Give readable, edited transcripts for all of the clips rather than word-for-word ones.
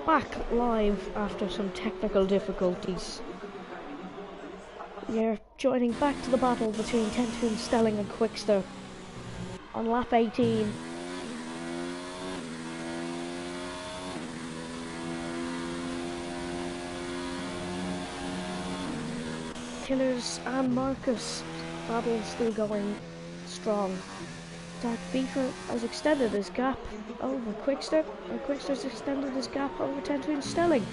back live after some technical difficulties. We're joining back to the battle between Tentoon Stelling and Quickster on lap 18. Killers and Marcus battle still going strong. Dark FIFA has extended his gap over Quickster, and Quickster's extended his gap over Tentoon Stelling.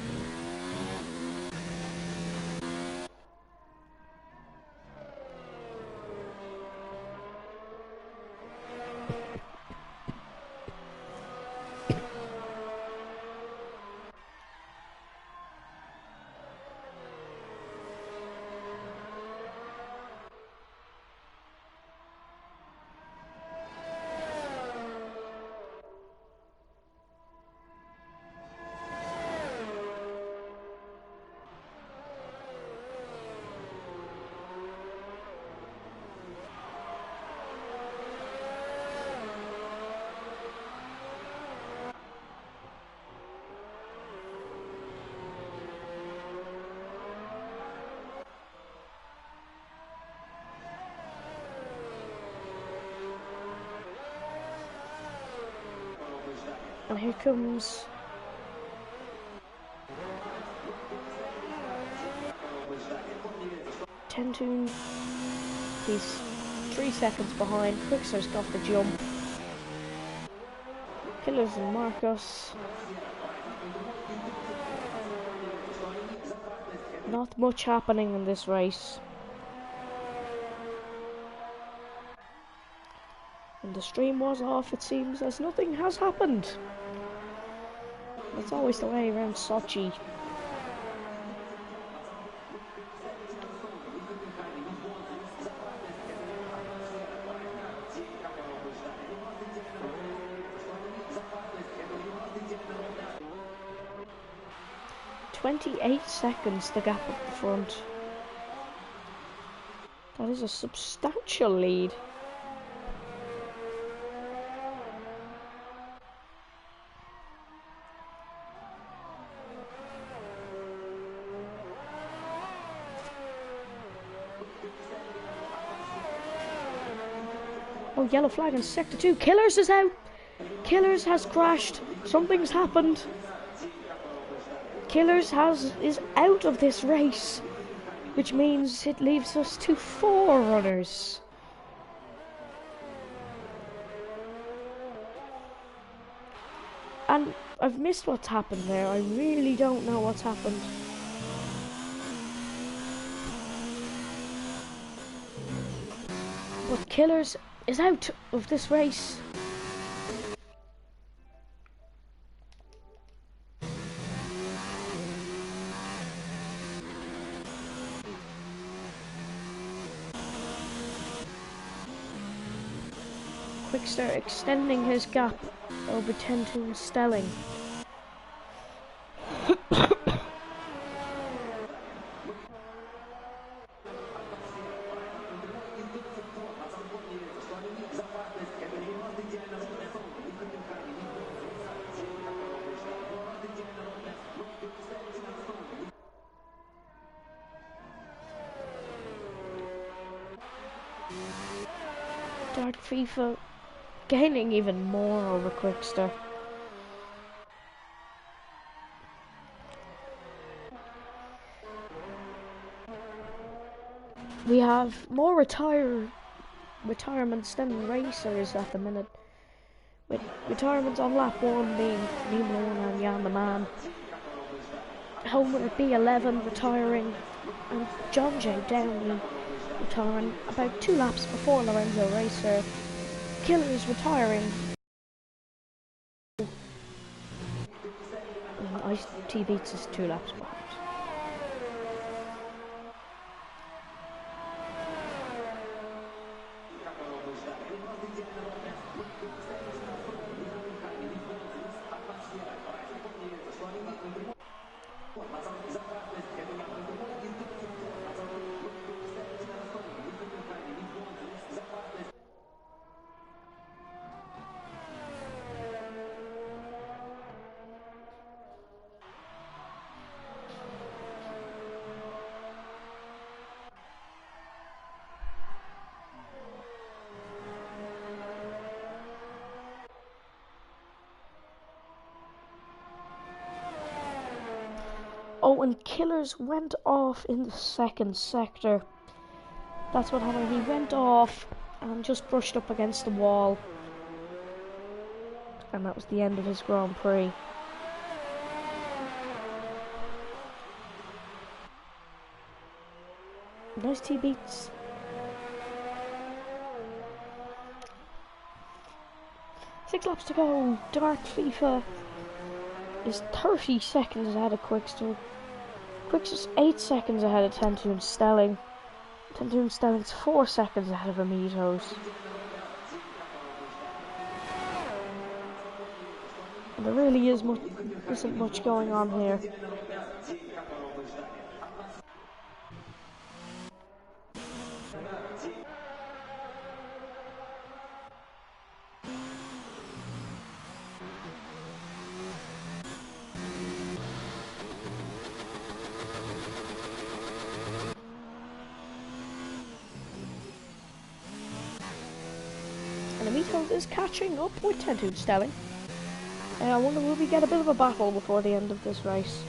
And here comes Tentoon. He's 3 seconds behind. Quickster's got the jump. Killers and Marcus. Not much happening in this race. And the stream was off, it seems, as nothing has happened. That's always the way around Sochi. "28 seconds the gap up the front. That is a substantial lead. Oh, yellow flag in sector 2. Killers is out. Killers has crashed. Something's happened. Killers is out of this race, which means it leaves us to 4 runners. And I've missed what's happened there. I really don't know what's happened. But Killers is out of this race. Quickster extending his gap over Tentoon Stelling. Dark FIFA gaining even more over Quickster. We have more retirements than racers at the minute, with retirements on lap 1 being Nemo and Jan the Man, Homer at B11 retiring, and John J. Downey retiring about 2 laps before Lorenzo Racer. Killers retiring. ICT beats us 2 laps behind. Oh, and Killers went off in the second sector. That's what happened. He went off and just brushed up against the wall. And that was the end of his Grand Prix. Nice T-beats. Six laps to go. Dark FIFA is 30 seconds ahead of Quickster. Quickster's 8 seconds ahead of Tentoon Stelling. Tentoon Stelling's 4 seconds ahead of Amitos. And there really isn't much going on here. And Amitos is catching up with Tentoon Stelling. And I wonder, will we get a bit of a battle before the end of this race?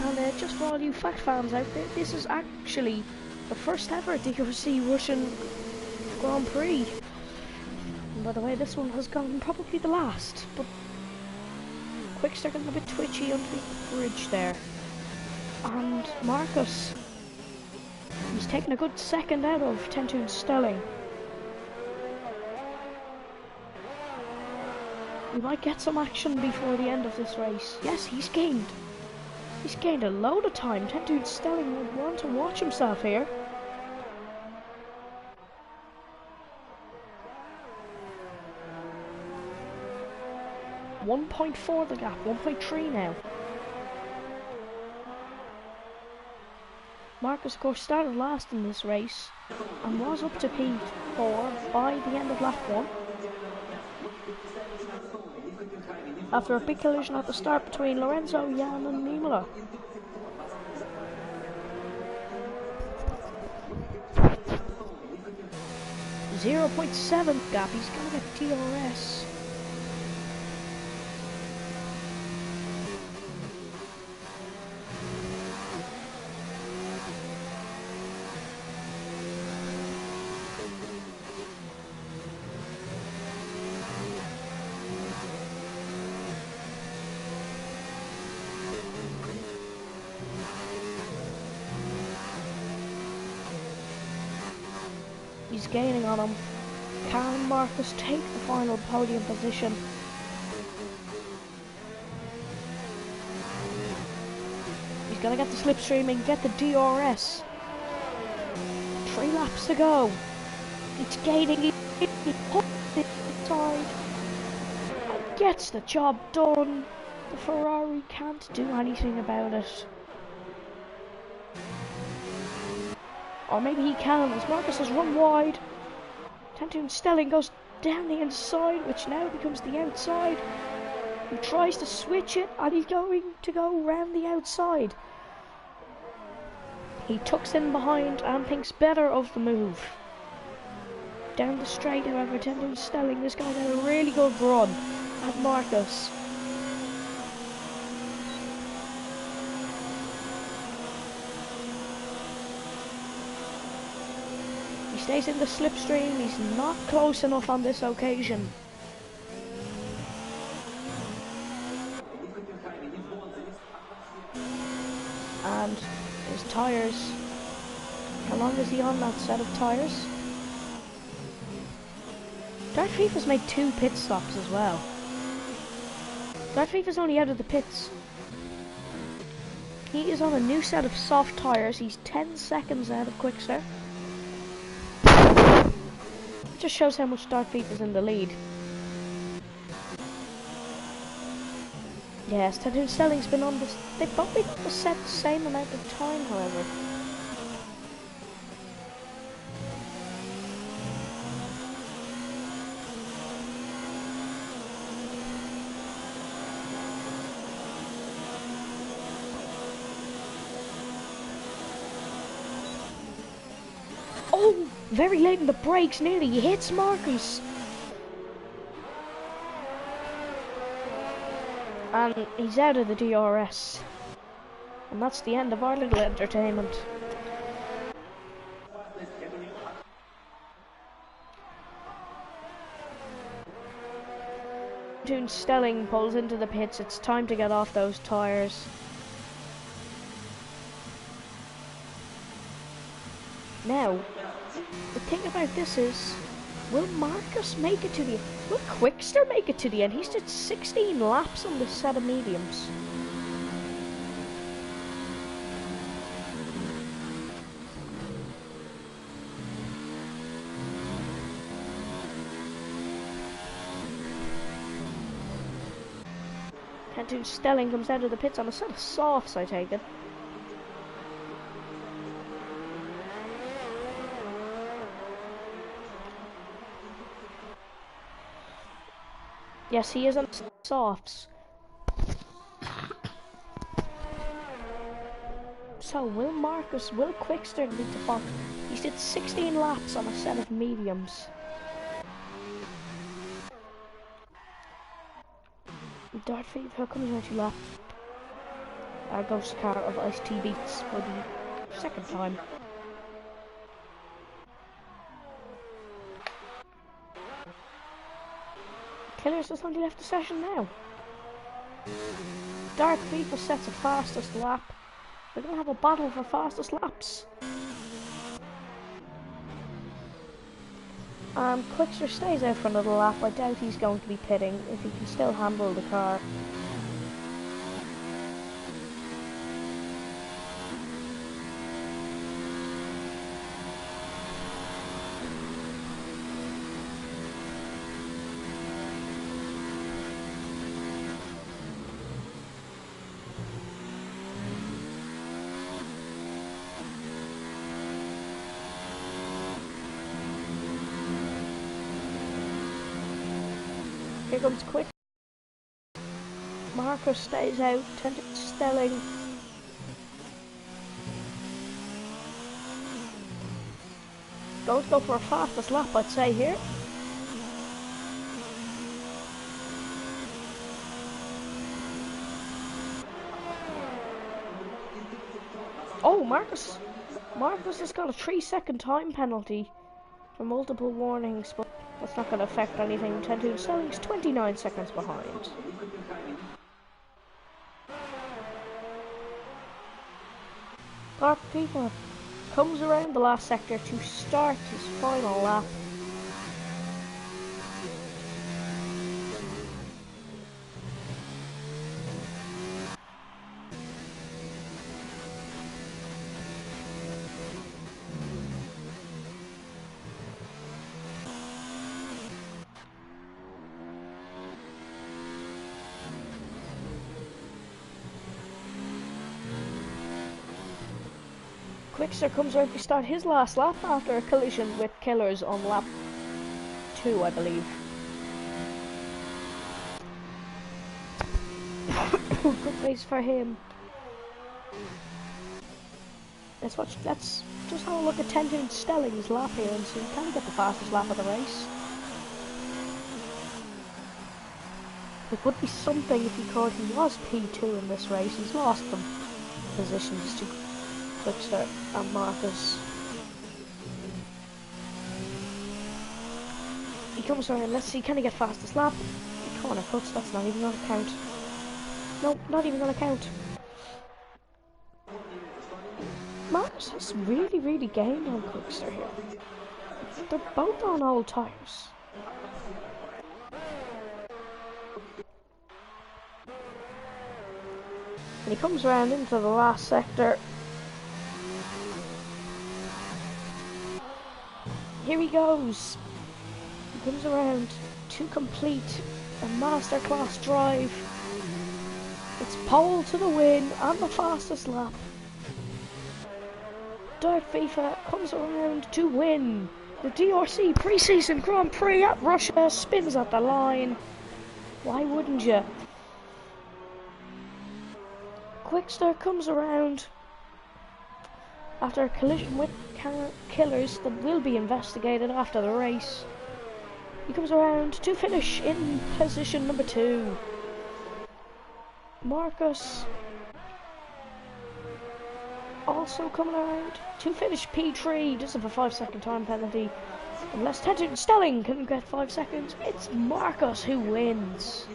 And just for all you fact fans out there, this is actually the first ever DRC Russian Grand Prix. And by the way, this one has gone probably the last, but Quickster getting a bit twitchy underneath the bridge there. And Marcus, he's taken a good second out of Tentoon Stelling. We might get some action before the end of this race. Yes, he's gained a load of time. Tentoon Stelling would want to watch himself here. .4 the gap, 1.3 now. Marcus, of course, started last in this race and was up to P4 by the end of lap 1. After a big collision at the start between Lorenzo, Jan and Nimula. .7 gap, he's gonna get DRS. He's gaining on him. Can Marcus take the final podium position? He's gonna get the slipstream and get the DRS. 3 laps to go. It's gaining. He puts it inside and gets the job done. The Ferrari can't do anything about it. Or maybe he can, as Marcus has run wide. Tentoon Stelling goes down the inside, which now becomes the outside. He tries to switch it, and he's going to go round the outside. He tucks in behind and thinks better of the move. Down the straight, however, Tentoon Stelling is going to get a really good run at Marcus. He stays in the slipstream, he's not close enough on this occasion. And his tyres, how long is he on that set of tyres? Dark Fifa's made 2 pit stops as well. Dark Fifa's only out of the pits. He is on a new set of soft tyres. He's 10 seconds out of Quickster. It just shows how much Dark Fifa's in the lead. Yes, Tattoo Stelling's been on this. They've probably got the set the same amount of time, however. Oh, very late in the brakes, nearly he hits Marcus. And he's out of the DRS. And that's the end of our little entertainment. Toon Stelling pulls into the pits. It's time to get off those tyres. Now, the thing about this is, will Marcus make it to the end? Will Quickster make it to the end? He's did 16 laps on this set of mediums. Toon Stelling comes out of the pits on a set of softs, I take it. Yes, he is on softs. So, will Quickster lead the box? He's did 16 laps on a set of mediums. Dark Fever comes around 2 laps. Ghost car of Ice T beats for the 2nd time. Killers has only left the session now. Dark Fever sets a fastest lap. We're going to have a battle for fastest laps. Quickster stays out for another lap. I doubt he's going to be pitting if he can still handle the car. Here comes Quick. Marcus stays out. Stelling. Going to go for a fastest lap, I'd say here. Oh, Marcus has got a 3-second time penalty for multiple warnings, but that's not going to affect anything. Toon Stelling's 29 seconds behind. Dark Fever comes around the last sector to start his final lap. Quickster comes around to start his last lap after a collision with Killers on lap 2, I believe. Good race for him. Let's just have a look at Toon Stelling's lap here and see, can he get the fastest lap of the race? It would be something if he could. He was P2 in this race. He's lost some positions to Quickster and Marcus. He comes around, let's see, can he get fastest lap? Corner cuts, that's not even gonna count. No, not even gonna count. Marcus has really gained on Quickster here. They're both on old tyres. And he comes around into the last sector. Here he goes. He comes around to complete a masterclass drive. It's pole to the win and the fastest lap. Dirt FIFA comes around to win the DRC pre-season Grand Prix at Russia. Spins at the line. Why wouldn't you? Quickster comes around after a collision with killers that will be investigated after the race. He comes around to finish in position number 2. Marcus also coming around to finish P3. Doesn't have a 5-second time penalty. Unless Teddy Stelling can get 5 seconds, it's Marcus who wins.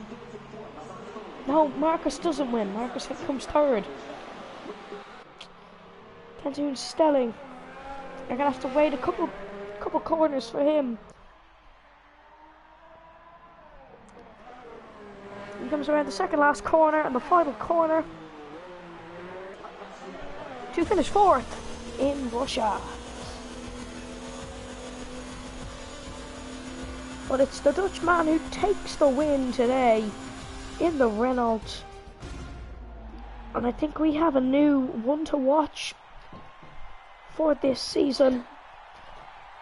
No, Marcus doesn't win. Marcus comes 3rd. Teddy Stelling. You're gonna have to wait a couple corners for him. He comes around the second last corner and the final corner to finish 4th in Russia. But it's the Dutchman who takes the win today in the Renault. And I think we have a new one to watch for this season.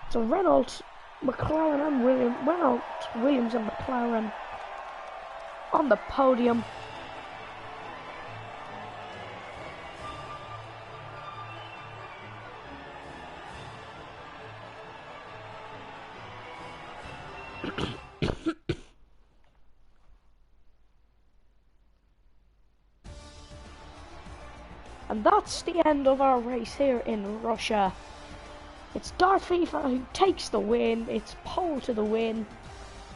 It's a Renault, McLaren and Williams and McLaren on the podium. And that's the end of our race here in Russia. It's Dirt FIFA who takes the win. It's pole to the win.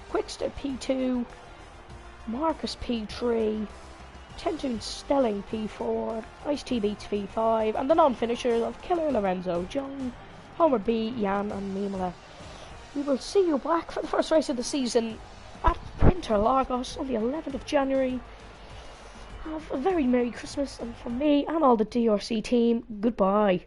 Quickster P2, Marcus P3, Tentun Stelling P4, Ice T Beats P5, and the non-finishers of Killer Lorenzo, John, Homer B, Jan, and Mimela. We will see you back for the first race of the season at Interlagos on the 11th of January. Have a very Merry Christmas, and from me and all the DRC team, goodbye.